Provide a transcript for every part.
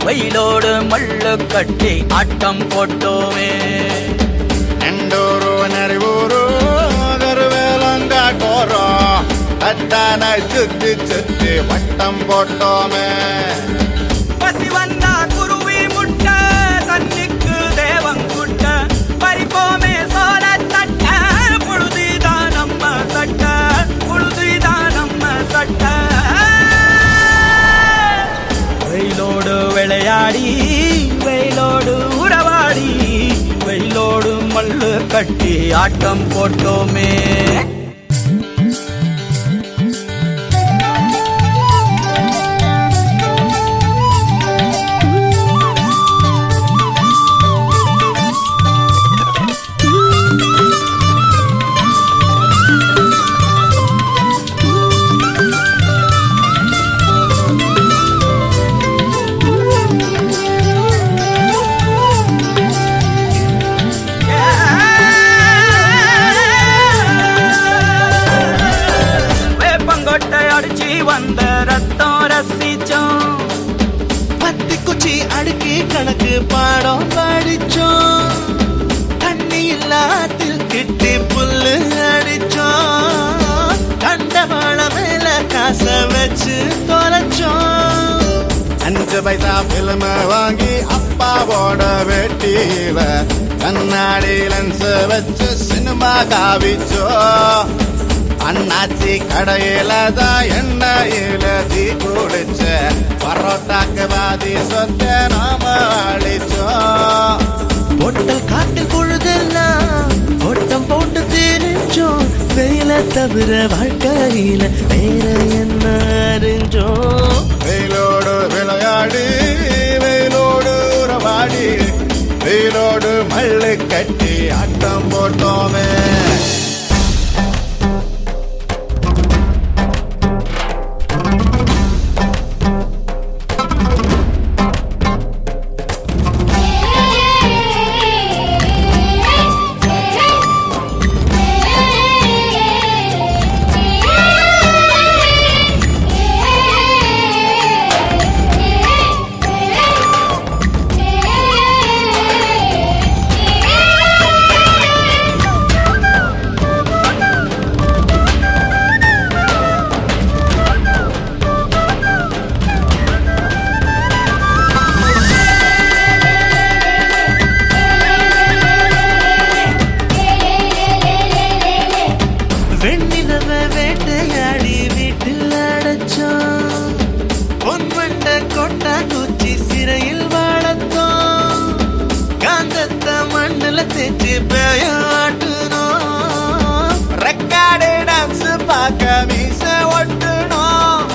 வெயிலோடு மல்லு கட்டி ஆட்டம் போட்டோமே. எண்டூரு நரிவூரு கருவேலங்காட்டோரம் தட்டான சுத்தி சுத்தி வட்டம் போட்டோமே. பசி வந்தா குருவி முட்ட தண்ணிக்கு தேவங்குட்ட பறிப்போமே சோழ தட்ட புழுதிதான் நம்ம சட்ட புழுதிதான் நம்ம சட்ட. வெயிலோடு விளையாடி வெயிலோடு உறவாடி வெயிலோடு மல்லு கட்டி ஆட்டம் போட்டோமே. வந்த ரத்தம் ரசிச்சோம், பத்தி குச்சி அடுக்கி கணக்கு பாடம் படிச்சோம், தண்ணி இல்லாத்தில் கிட்டி புல்லு அடிச்சோம், கண்டவாள மேல காச வச்சு தொலைச்சோம். 5 பைசா பிலிம வாங்கி அப்பாவோட வெட்டியில கண்ணாடி லென்ஸ் வச்சு சினிமா காவிச்சோம். அண்ணாச்சி கடையில தான் எண்ணெயில தீ குளிச்ச பரோட்டாக்கு பாதி சொத்த நாம அழிச்சோம். பொட்டல் காட்டில் பொழுதெல்லாம் ஓட்டம் போட்டு தெரிஞ்சோம், வெயில தவிர வாழ்க்கையில வேற என்ன அறிஞ்சோம். வெயிலோடு விளையாடி வெயிலோடு உறவாடி வெயிலோடு மல்லு கட்டி ஆட்டம் போட்டோமே. வெண்ணிலவை வேட்டையாடி வீட்டில் அடைச்சோம், பொன்வண்ட கொட்டா குச்சி சிறையில் வாழத்தோம், காந்தத்தை மண்ணில் தேய்ச்சி பேயாட்டுனோம், ரெக்கார்டு டான்ஸ் பார்க்க மீச ஒட்டுனோம்.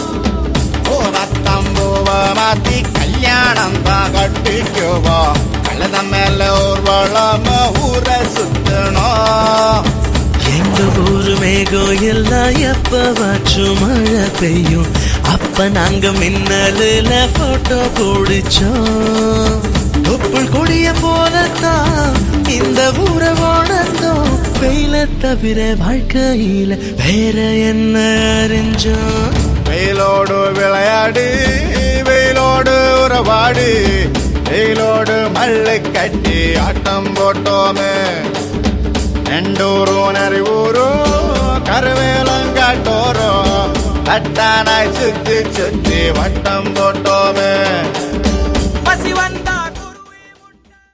பூவத்தம்பூவ மாத்தி கல்யாணம் தான் கட்டிக்குவோம், கழுத மேல ஊர்வலம் ஊரை சுத்தணும். எங்க ஊரு மேகம் எல்லாம் எப்பவாச்சும் மழை பெய்யும், அப்ப நாங்க மின்னலுல போட்டோ பிடிச்சோம். தொப்புள் கொடிய போலத்தான் இந்த ஊரை உணர்ந்தோம், வெயில தவிர வாழ்க்கையில வேற என்ன அறிஞ்சோம். வெயிலோடு விளையாடி வெயிலோடு உறவாடி வெயிலோடு மல்லு கட்டி ஆட்டம் போட்டோமே. எண்டூரு நரிவூரு கருவேலங்காட்டோரம் தட்டானாய் சுத்தி சுத்தி வட்டம் போட்டோமே. பசி வந்த